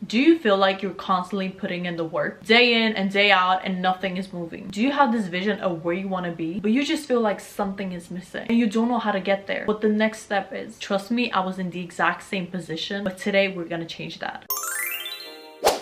Do you feel like you're constantly putting in the work, day in and day out, and nothing is moving? Do you have this vision of where you want to be, but you just feel like something is missing and you don't know how to get there, what the next step is? Trust me, I was in the exact same position, but today we're gonna change that.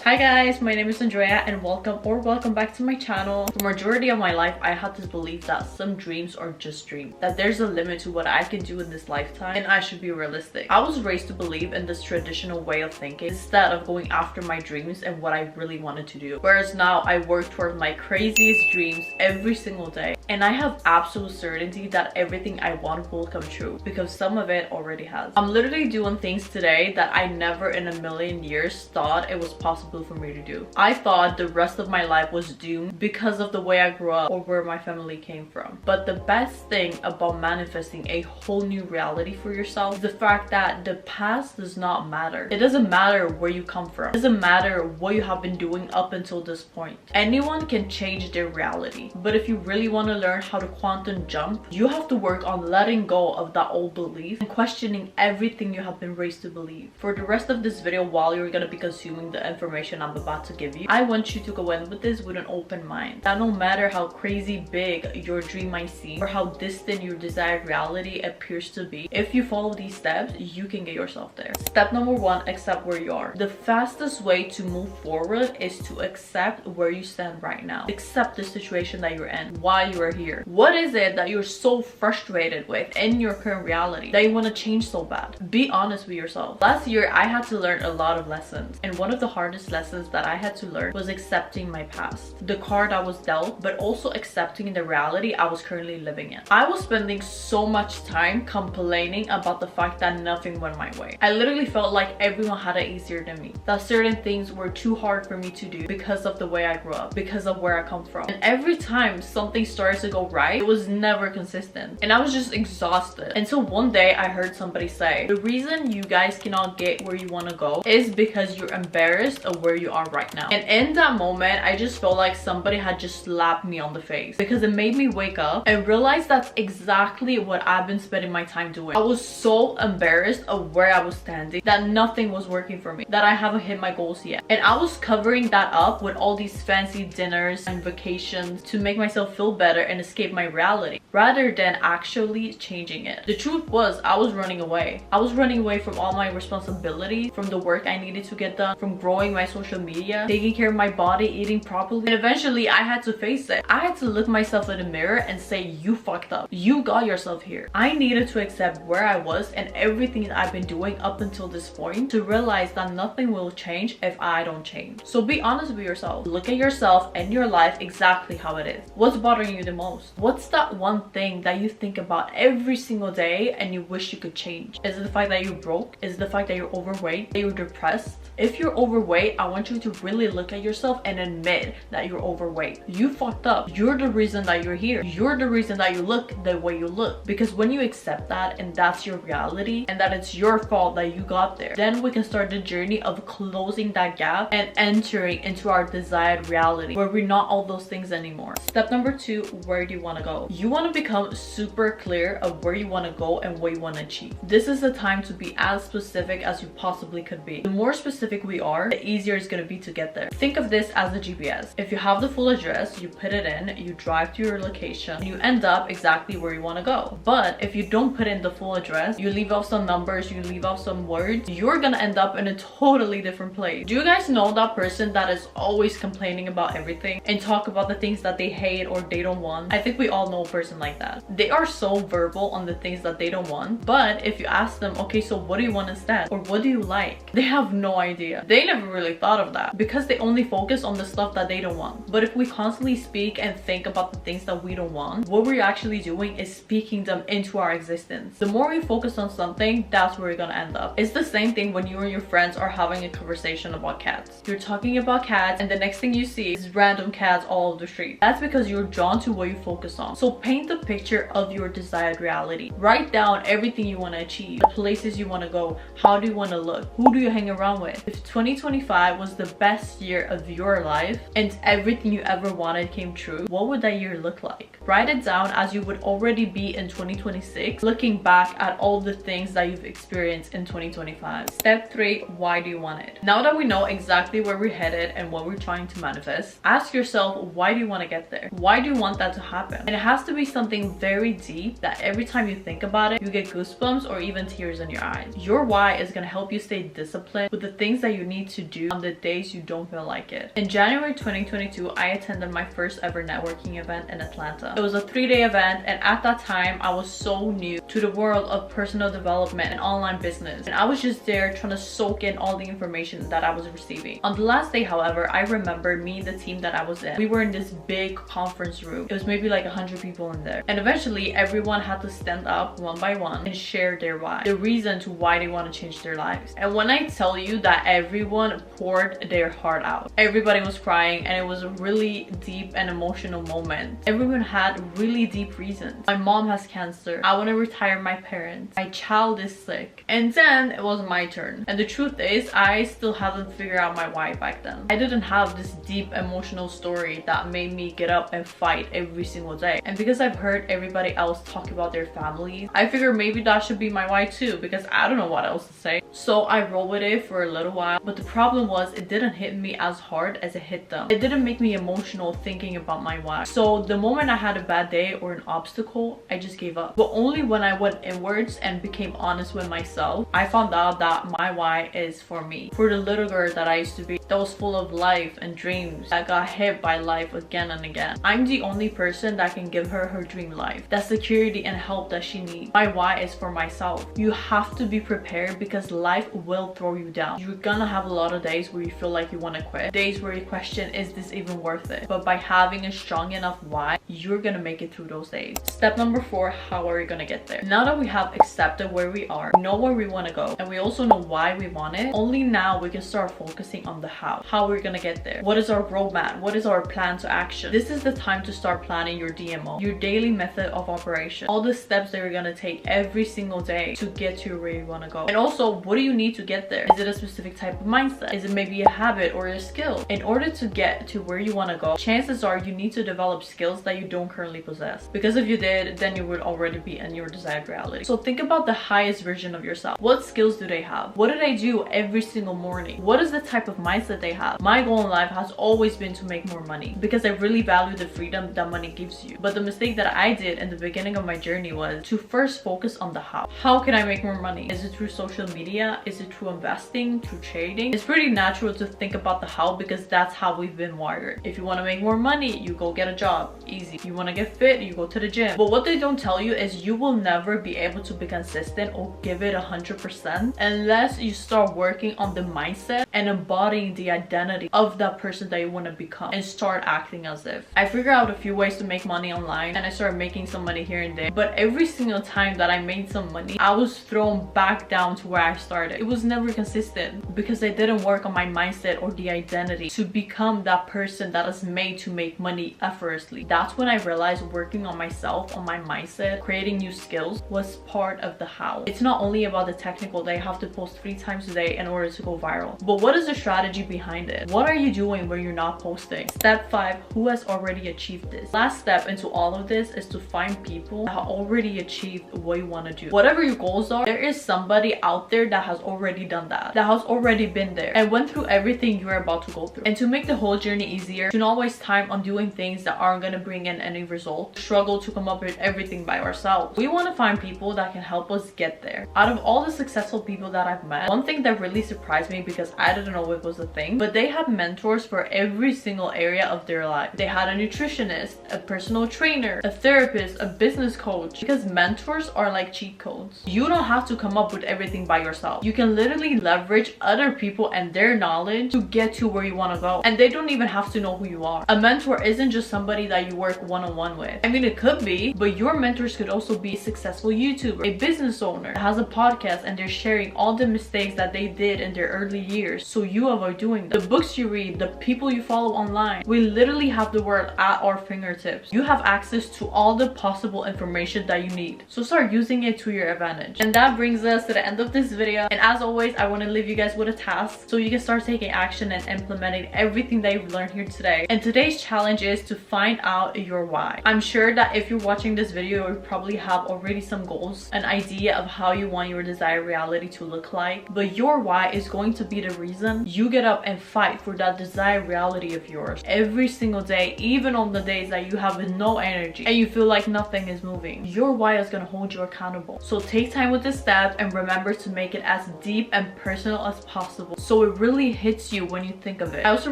Hi guys, my name is Andrea and welcome back to my channel. For majority of my life, I had this belief that some dreams are just dreams, that there's a limit to what I can do in this lifetime and I should be realistic. I was raised to believe in this traditional way of thinking instead of going after my dreams and what I really wanted to do. Whereas now I work towards my craziest dreams every single day and I have absolute certainty that everything I want will come true because some of it already has. I'm literally doing things today that I never in a million years thought it was possible for me to do. I thought the rest of my life was doomed because of the way I grew up or where my family came from. But the best thing about manifesting a whole new reality for yourself is the fact that the past does not matter. It doesn't matter where you come from. It doesn't matter what you have been doing up until this point. Anyone can change their reality. But if you really want to learn how to quantum jump, you have to work on letting go of that old belief and questioning everything you have been raised to believe. For the rest of this video, while you're going to be consuming the information I'm about to give you, I want you to go in with this with an open mind. That no matter how crazy big your dream might seem or how distant your desired reality appears to be, if you follow these steps, you can get yourself there. Step number 1, accept where you are. The fastest way to move forward is to accept where you stand right now. Accept the situation that you're in, why you are here. What is it that you're so frustrated with in your current reality that you want to change so bad? Be honest with yourself. Last year, I had to learn a lot of lessons, and one of the hardest lessons that I had to learn was accepting my past, the card I was dealt, but also accepting the reality I was currently living in. I was spending so much time complaining about the fact that nothing went my way. I literally felt like everyone had it easier than me, that certain things were too hard for me to do because of the way I grew up, because of where I come from. And every time something started to go right, it was never consistent and I was just exhausted. Until one day I heard somebody say, the reason you guys cannot get where you want to go is because you're embarrassed of where you are right now. And in that moment, I just felt like somebody had just slapped me on the face because it made me wake up and realize that's exactly what I've been spending my time doing. I was so embarrassed of where I was standing, that nothing was working for me, that I haven't hit my goals yet. And I was covering that up with all these fancy dinners and vacations to make myself feel better and escape my reality, rather than actually changing it. The truth was, I was running away. I was running away from all my responsibilities, from the work I needed to get done, from growing my social media, taking care of my body, eating properly. And eventually I had to face it. I had to look myself in the mirror and say, you fucked up. You got yourself here. I needed to accept where I was and everything that I've been doing up until this point to realize that nothing will change if I don't change. So be honest with yourself. Look at yourself and your life exactly how it is. What's bothering you the most? What's that one thing that you think about every single day and you wish you could change? Is it the fact that you're broke? Is it the fact that you're overweight? That you're depressed? If you're overweight, I want you to really look at yourself and admit that you're overweight. You fucked up. You're the reason that you're here. You're the reason that you look the way you look. Because when you accept that and that's your reality and that it's your fault that you got there, then we can start the journey of closing that gap and entering into our desired reality where we're not all those things anymore. Step number 2, where do you want to go? You want to become super clear of where you want to go and what you want to achieve. This is the time to be as specific as you possibly could be. The more specific we are, the easier it's going to be to get there. Think of this as a GPS. If you have the full address, you put it in, you drive to your location, and you end up exactly where you want to go. But if you don't put in the full address, you leave off some numbers, you leave off some words, you're gonna end up in a totally different place. Do you guys know that person that is always complaining about everything and talk about the things that they hate or they don't want? I think we all know a person like that. They are so verbal on the things that they don't want, but if you ask them, okay, so what do you want instead? Or what do you like? They have no idea. They never really thought of that because they only focus on the stuff that they don't want. But if we constantly speak and think about the things that we don't want, what we're actually doing is speaking them into our existence. The more we focus on something, that's where you're gonna end up. It's the same thing when you and your friends are having a conversation about cats. You're talking about cats and the next thing you see is random cats all over the street. That's because you're drawn to what you focus on. So paint the picture of your desired reality. Write down everything you want to achieve, the places you want to go, how do you want to look, who do you hang around with, life. If 2025 was the best year of your life and everything you ever wanted came true, what would that year look like? Write it down as you would already be in 2026, looking back at all the things that you've experienced in 2025. Step 3, why do you want it? Now that we know exactly where we're headed and what we're trying to manifest, ask yourself, why do you want to get there? Why do you want that to happen? And it has to be something very deep that every time you think about it, you get goosebumps or even tears in your eyes. Your why is going to help you stay disciplined with the things that you need to do on the days you don't feel like it. In January 2022, I attended my first ever networking event in Atlanta. It was a 3-day event, and at that time I was so new to the world of personal development and online business, and I was just there trying to soak in all the information that I was receiving. On the last day, however, I remember me and the team that I was in, we were in this big conference room. It was maybe like 100 people in there, and eventually everyone had to stand up one by one and share their why, the reason to why they want to change their lives. And when I tell you that everyone poured their heart out, everybody was crying, and it was a really deep and emotional moment. Everyone had really deep reasons. My mom has cancer, I want to retire my parents, my child is sick, and then it was my turn. And the truth is, I still haven't figured out my why back then. I didn't have this deep emotional story that made me get up and fight every single day. And because I've heard everybody else talk about their families, I figured maybe that should be my why too, because I don't know what else to say. So I rolled with it for a little while, but the problem was it didn't hit me as hard as it hit them. It didn't make me emotional thinking about my why. So the moment I had a bad day or an obstacle, I just gave up. But only when I went inwards and became honest with myself, I found out that my why is for me, for the little girl that I used to be, that was full of life and dreams, that got hit by life again and again. I'm the only person that can give her her dream life, that security and help that she needs. My why is for myself. You have to be prepared, because life will throw you down. You're gonna have a lot of days where you feel like you want to quit, days where you question, is this even worth it? But by having a strong enough why, you're gonna make it through those days. Step number 4, how are we gonna get there? Now that we have accepted where we are, know where we want to go, and we also know why we want it, only now we can start focusing on the how we're gonna get there. What is our roadmap? What is our plan to action? This is the time to start planning your DMO, your daily method of operation, all the steps that you're gonna take every single day to get to where you want to go. And also, what do you need to get there? Is it a specific type of mindset? Is it maybe a habit or a skill? In order to get to where you want to go, chances are you need to develop skills that you don't currently possess, because if you did, then you would already be in your desired reality. So think about the highest version of yourself. What skills do they have? What do they do every single morning? What is the type of mindset they have? My goal in life has always been to make more money, because I really value the freedom that money gives you. But the mistake that I did in the beginning of my journey was to first focus on the how. How can I make more money? Is it through social media? Is it through investing, through trading? It's pretty natural to think about the how, because that's how we've been wired. If you want to make more money, you go get a job. Easy. You want to get fit, you go to the gym. But what they don't tell you is you will never be able to be consistent or give it 100% unless you start working on the mindset and embodying the identity of that person that you want to become, and start acting as if. I figured out a few ways to make money online, and I started making some money here and there, but every single time that I made some money, I was thrown back down to where I started. It was never consistent because I didn't work on my mindset or the identity to become that person that is made to make money effortlessly. That's when I realized working on myself, on my mindset, creating new skills was part of the how. It's not only about the technical that you have to post 3 times a day in order to go viral, but what is the strategy behind it? What are you doing when you're not posting? Step 5, who has already achieved this? Last step into all of this is to find people that have already achieved what you want to do. Whatever your goals are, there is somebody out there that has already done that has already been there and went through everything you're about to go through. And to make the whole journey easier, to not waste time on doing things that aren't going to bring in any result, struggle to come up with everything by ourselves, we want to find people that can help us get there. Out of all the successful people that I've met, one thing that really surprised me, because I didn't know it was a thing, but they have mentors for every single area of their life. They had a nutritionist, a personal trainer, a therapist, a business coach, because mentors are like cheat codes. You don't have to come up with everything by yourself. You can literally leverage other people and their knowledge to get to where you want to go, and they don't even have to know who you are. A mentor isn't just somebody that you work work one-on-one with. I mean, it could be, but your mentors could also be a successful YouTuber, a business owner that has a podcast and they're sharing all the mistakes that they did in their early years so you avoid doing them. The books you read, the people you follow online, we literally have the world at our fingertips. You have access to all the possible information that you need, so start using it to your advantage. And that brings us to the end of this video, and as always, I want to leave you guys with a task so you can start taking action and implementing everything that you've learned here today. And today's challenge is to find out your why. I'm sure that if you're watching this video, you probably have already some goals, an idea of how you want your desired reality to look like, but your why is going to be the reason you get up and fight for that desired reality of yours every single day, even on the days that you have no energy and you feel like nothing is moving. Your why is going to hold you accountable. So take time with this step and remember to make it as deep and personal as possible so it really hits you when you think of it. I also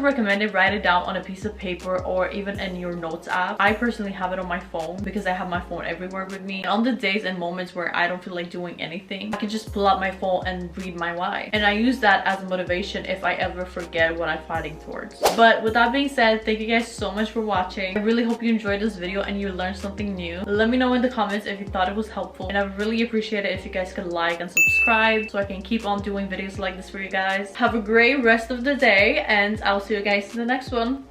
recommend it, write it down on a piece of paper or even in your notes app. I personally have it on my phone because I have my phone everywhere with me. And on the days and moments where I don't feel like doing anything, I can just pull out my phone and read my why. And I use that as motivation if I ever forget what I'm fighting towards. But with that being said, thank you guys so much for watching. I really hope you enjoyed this video and you learned something new. Let me know in the comments if you thought it was helpful, and I would really appreciate it if you guys could like and subscribe so I can keep on doing videos like this for you guys. Have a great rest of the day and I'll see you guys in the next one.